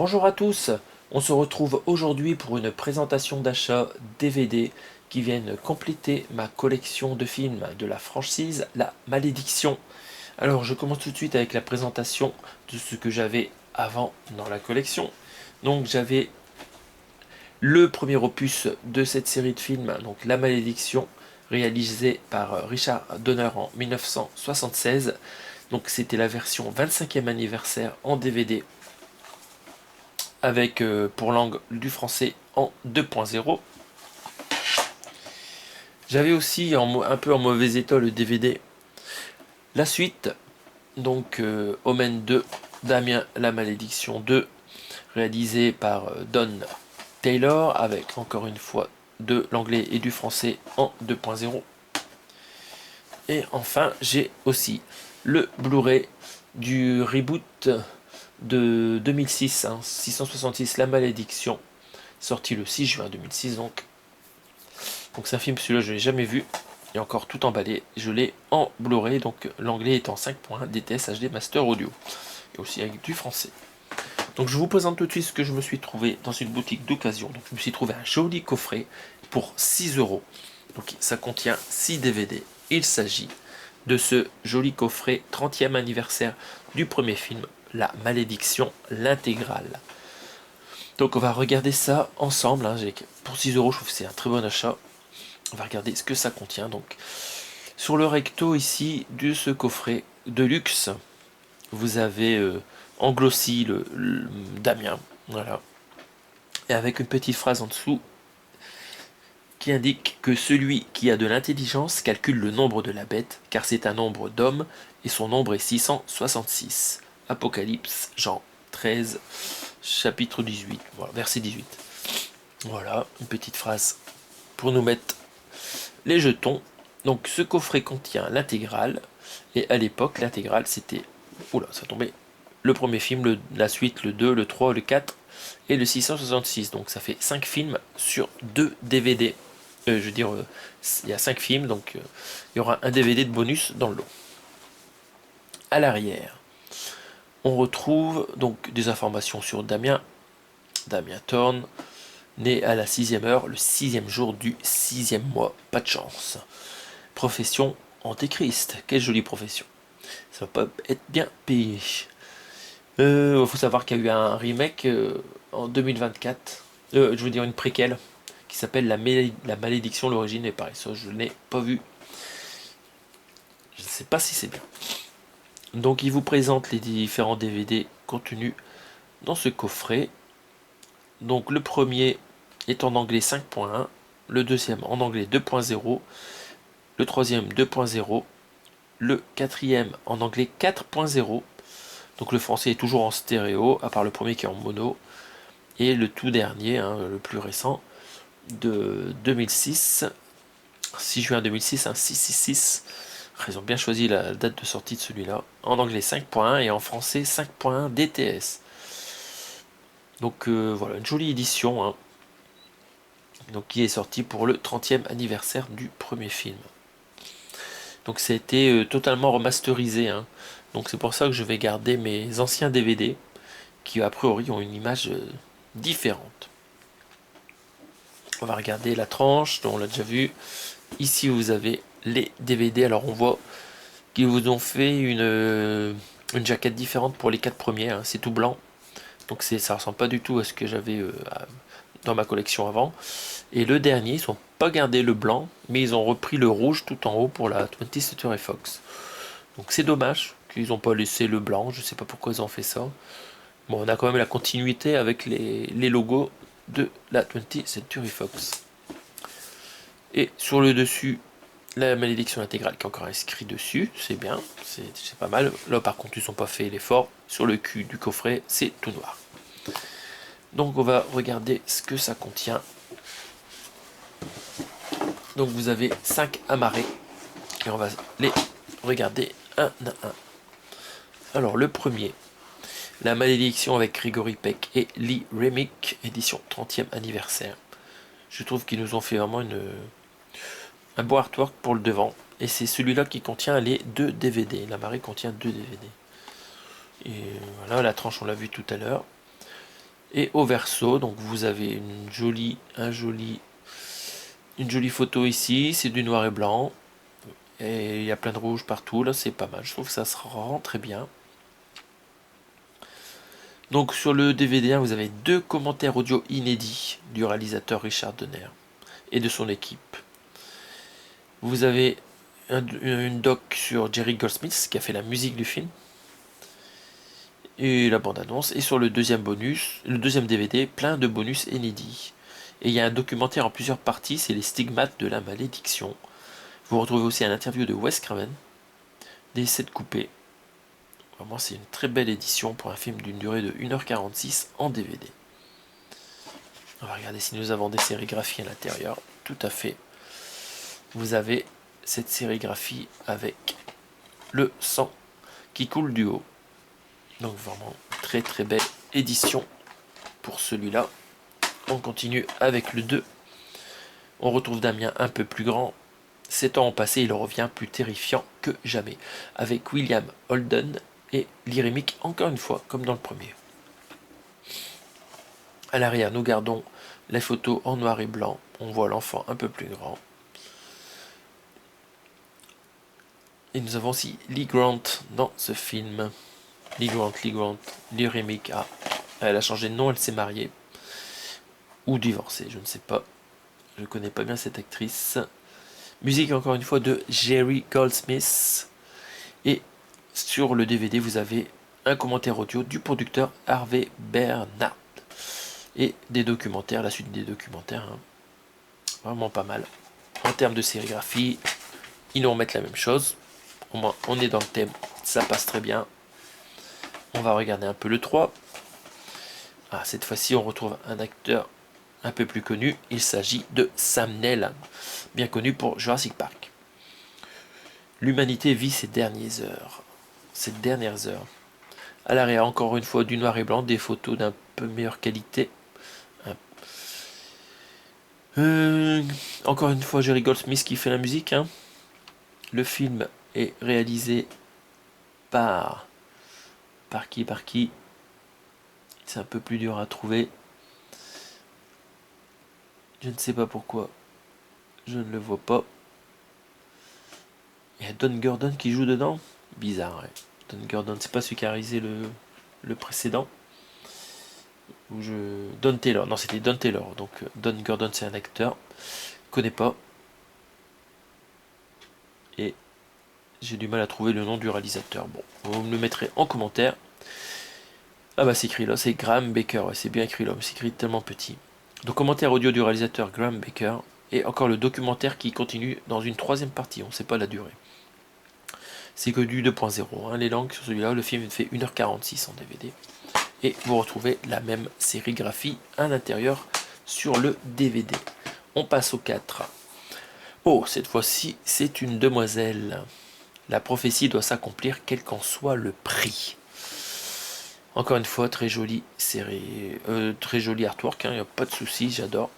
Bonjour à tous, on se retrouve aujourd'hui pour une présentation d'achat DVD qui viennent compléter ma collection de films de la franchise La Malédiction. Alors je commence tout de suite avec la présentation de ce que j'avais avant dans la collection. Donc j'avais le premier opus de cette série de films, donc La Malédiction, réalisé par Richard Donner en 1976. Donc c'était la version 25e anniversaire en DVD avec pour langue du français en 2.0. J'avais aussi un peu en mauvais état le DVD. La suite, donc Omen 2, Damien la Malédiction 2, réalisé par Don Taylor, avec encore une fois de l'anglais et du français en 2.0. Et enfin, j'ai aussi le Blu-ray du reboot de 2006, 666 La Malédiction, sorti le 6 juin 2006 donc. Donc c'est un film, celui-là je l'ai jamais vu, et encore tout emballé, je l'ai en Blu-ray, donc l'anglais est en 5.1 DTS HD Master Audio, et aussi avec du français. Donc je vous présente tout de suite ce que je me suis trouvé dans une boutique d'occasion. Donc je me suis trouvé un joli coffret pour 6 euros. Donc ça contient 6 DVD. Il s'agit de ce joli coffret 30e anniversaire du premier film, La Malédiction, l'intégrale. Donc on va regarder ça ensemble. Pour 6 euros, je trouve que c'est un très bon achat. On va regarder ce que ça contient. Donc sur le recto ici de ce coffret de luxe, vous avez en glossy le Damien, voilà, et avec une petite phrase en dessous qui indique que celui qui a de l'intelligence calcule le nombre de la bête, car c'est un nombre d'hommes, et son nombre est 666. Apocalypse, Jean 13, chapitre 18, voilà, verset 18. Voilà, une petite phrase pour nous mettre les jetons. Donc ce coffret contient l'intégrale, et à l'époque l'intégrale c'était, oula ça tombait, le premier film, la suite, le 2, le 3, le 4 et le 666. Donc ça fait 5 films sur 2 DVD. Je veux dire, il y a 5 films, donc il y aura un DVD de bonus dans le lot. À l'arrière, on retrouve donc des informations sur Damien. Damien Thorne, né à la 6e heure, le 6e jour du 6e mois. Pas de chance. Profession antéchrist. Quelle jolie profession. Ça va pas être bien payé. Il faut savoir qu'il y a eu un remake en 2024. Je veux dire une préquelle qui s'appelle la Malédiction, l'origine. Et pareil, ça je n'ai pas vu. Je ne sais pas si c'est bien. Donc il vous présente les différents DVD contenus dans ce coffret. Donc le premier est en anglais 5.1, le deuxième en anglais 2.0, le troisième 2.0, le quatrième en anglais 4.0. Donc le français est toujours en stéréo, à part le premier qui est en mono. Et le tout dernier, le plus récent, de 2006, 6 juin 2006, 666. Ils ont bien choisi la date de sortie de celui-là. En anglais 5.1 et en français 5.1 DTS. Donc voilà, une jolie édition. Donc, qui est sortie pour le 30e anniversaire du premier film. Donc ça a été totalement remasterisé. Donc c'est pour ça que je vais garder mes anciens DVD qui a priori ont une image différente. On va regarder la tranche, dont on l'a déjà vu. Ici vous avez les DVD. Alors on voit qu'ils vous ont fait une jaquette différente pour les 4 premiers. C'est tout blanc. Donc ça ressemble pas du tout à ce que j'avais dans ma collection avant. Et le dernier, ils n'ont pas gardé le blanc, mais ils ont repris le rouge tout en haut pour la 20th Century Fox. Donc c'est dommage qu'ils n'ont pas laissé le blanc, je sais pas pourquoi ils ont fait ça. Bon, on a quand même la continuité avec les logos de la 20th Century Fox. Et sur le dessus, la malédiction intégrale qui est encore inscrit dessus, c'est bien, c'est pas mal. Là par contre ils n'ont pas fait l'effort, sur le cul du coffret c'est tout noir. Donc on va regarder ce que ça contient. Donc vous avez 5 amarrés, et on va les regarder un à un. Alors le premier, La Malédiction avec Gregory Peck et Lee Remick, édition 30e anniversaire. Je trouve qu'ils nous ont fait vraiment un beau artwork pour le devant. Et c'est celui-là qui contient les 2 DVD. La marée contient 2 DVD. Et voilà, la tranche on l'a vu tout à l'heure. Et au verso, donc vous avez une jolie photo ici, c'est du noir et blanc. Et il y a plein de rouge partout, là c'est pas mal, je trouve que ça se rend très bien. Donc sur le DVD, vous avez 2 commentaires audio inédits du réalisateur Richard Donner et de son équipe. Vous avez une doc sur Jerry Goldsmith qui a fait la musique du film et la bande-annonce. Et sur le deuxième DVD, plein de bonus inédits. Et il y a un documentaire en plusieurs parties, c'est les stigmates de la malédiction. Vous retrouvez aussi un interview de Wes Craven, des 7 coupés. Vraiment, c'est une très belle édition pour un film d'une durée de 1h46 en DVD. On va regarder si nous avons des sérigraphies à l'intérieur. Tout à fait. Vous avez cette sérigraphie avec le sang qui coule du haut. Donc vraiment très très belle édition pour celui-là. On continue avec le 2. On retrouve Damien un peu plus grand. 7 ans ont passé, il revient plus terrifiant que jamais. Avec William Holden et Lyric encore une fois, comme dans le premier. À l'arrière, nous gardons les photos en noir et blanc. On voit l'enfant un peu plus grand. Et nous avons aussi Lee Grant dans ce film. Lee Grant, Lyric. Ah, elle a changé de nom, elle s'est mariée. Ou divorcée, je ne sais pas. Je ne connais pas bien cette actrice. Musique encore une fois de Jerry Goldsmith. Et sur le DVD, vous avez un commentaire audio du producteur Harvey Bernard. Et des documentaires, la suite des documentaires. Hein. Vraiment pas mal. En termes de sérigraphie, ils nous remettent la même chose. Au moins, on est dans le thème. Ça passe très bien. On va regarder un peu le 3. Ah, cette fois-ci, on retrouve un acteur un peu plus connu. Il s'agit de Sam Neill, bien connu pour Jurassic Park. L'humanité vit ses dernières heures. À l'arrière, encore une fois, du noir et blanc, des photos d'un peu meilleure qualité. Encore une fois, Jerry Goldsmith qui fait la musique. Hein. Le film est réalisé par qui c'est un peu plus dur à trouver. Je ne sais pas pourquoi. Je ne le vois pas. Il y a Don Gordon qui joue dedans. Bizarre, ouais. Don Gordon, c'est pas celui qui a réalisé le précédent. Don Taylor. Non, c'était Don Taylor. Donc Don Gordon, c'est un acteur. Je connais pas. Et j'ai du mal à trouver le nom du réalisateur. Bon, vous me le mettrez en commentaire. Ah bah c'est écrit là, c'est Graham Baker. Ouais, c'est bien écrit là, mais c'est écrit tellement petit. Donc commentaire audio du réalisateur Graham Baker. Et encore le documentaire qui continue dans une 3e partie. On ne sait pas la durée. C'est que du 2.0. Hein, les langues sur celui-là, le film fait 1h46 en DVD. Et vous retrouvez la même sérigraphie à l'intérieur sur le DVD. On passe au 4. Oh, cette fois-ci, c'est une demoiselle. La prophétie doit s'accomplir quel qu'en soit le prix. Encore une fois, très jolie série, très joli artwork, il n'y a pas de souci, j'adore.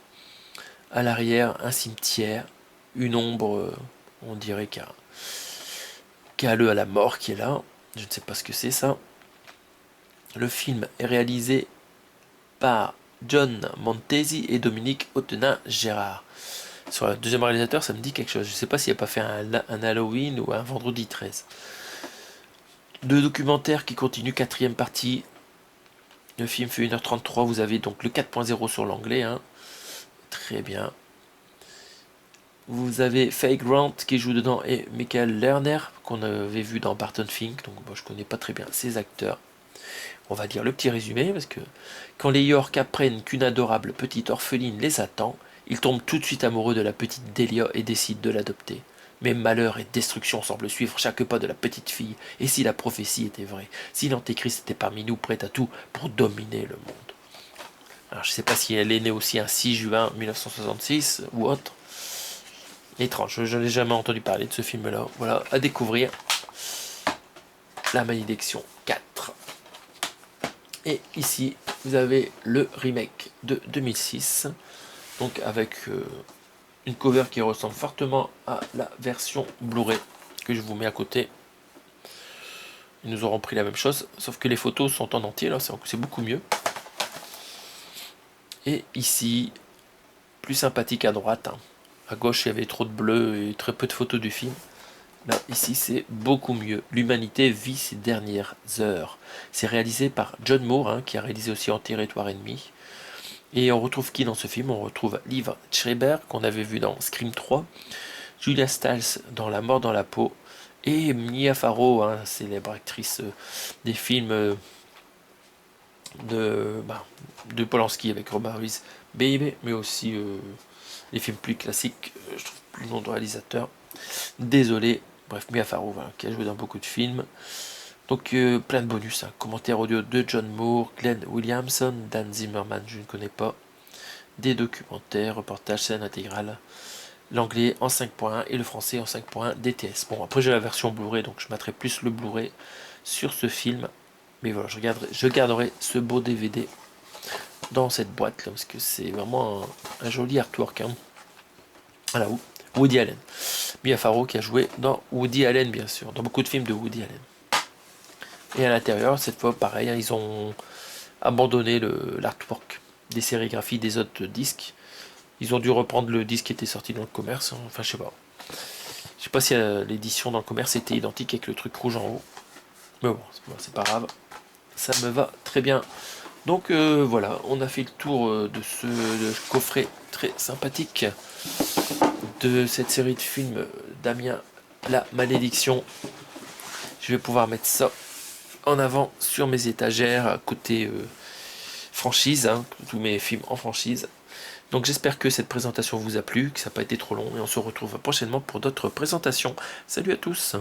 À l'arrière, un cimetière, une ombre, on dirait qu'il y a le à la mort qui est là. Je ne sais pas ce que c'est ça. Le film est réalisé par John Montesi et Dominique Autenin-Gérard. Sur le deuxième réalisateur, ça me dit quelque chose. Je ne sais pas s'il n'a pas fait un Halloween ou un Vendredi 13. 2 documentaires qui continuent, 4e partie. Le film fait 1h33. Vous avez donc le 4.0 sur l'anglais. Hein. Très bien. Vous avez Faye Grant qui joue dedans et Michael Lerner qu'on avait vu dans Barton Fink. Donc moi, je connais pas très bien ces acteurs. On va dire le petit résumé parce que quand les York apprennent qu'une adorable petite orpheline les attend, ils tombent tout de suite amoureux de la petite Delia et décident de l'adopter. Mais malheur et destruction semblent suivre chaque pas de la petite fille. Et si la prophétie était vraie, si l'antéchrist était parmi nous prêt à tout pour dominer le monde. Alors je sais pas si elle est née aussi un 6 juin 1966 ou autre. Étrange, je n'ai jamais entendu parler de ce film-là. Voilà, à découvrir. La malédiction 4. Et ici, vous avez le remake de 2006. Donc avec une cover qui ressemble fortement à la version Blu-ray que je vous mets à côté. Ils nous auront pris la même chose, sauf que les photos sont en entier, là c'est beaucoup mieux. Et ici, plus sympathique à droite. Hein. À gauche, il y avait trop de bleu et très peu de photos du film. Là, ici, c'est beaucoup mieux. L'humanité vit ses dernières heures. C'est réalisé par John Moore, hein, qui a réalisé aussi En territoire ennemi. Et on retrouve qui dans ce film? On retrouve Liv Schreiber, qu'on avait vu dans Scream 3, Julia Stiles dans La mort dans la peau, et Mia Farrow, hein, célèbre actrice des films de Polanski avec Robert Ruiz, Baby, mais aussi les films plus classiques, je trouve plus le nom de réalisateur. Désolé, bref, Mia Farrow, voilà, qui a joué dans beaucoup de films. Donc plein de bonus, hein. Commentaires audio de John Moore, Glenn Williamson, Dan Zimmerman, je ne connais pas. Des documentaires, reportages, scène intégrale. L'anglais en 5.1 et le français en 5.1 DTS. Bon, après j'ai la version Blu-ray, donc je mettrai plus le Blu-ray sur ce film. Mais voilà, je garderai ce beau DVD dans cette boîte là, parce que c'est vraiment un joli artwork. Hein. Voilà, Woody Allen. Mia Farrow qui a joué dans Woody Allen, bien sûr, dans beaucoup de films de Woody Allen. Et à l'intérieur, cette fois, pareil, hein, ils ont abandonné l'artwork des sérigraphies des autres disques. Ils ont dû reprendre le disque qui était sorti dans le commerce. Hein. Enfin, je sais pas. Je sais pas si l'édition dans le commerce était identique avec le truc rouge en haut. Mais bon, c'est pas grave. Ça me va très bien. Donc voilà, on a fait le tour de ce coffret très sympathique de cette série de films Damien La Malédiction. Je vais pouvoir mettre ça en avant sur mes étagères côté franchise, hein, tous mes films en franchise. Donc j'espère que cette présentation vous a plu, que ça n'a pas été trop long et on se retrouve prochainement pour d'autres présentations. Salut à tous!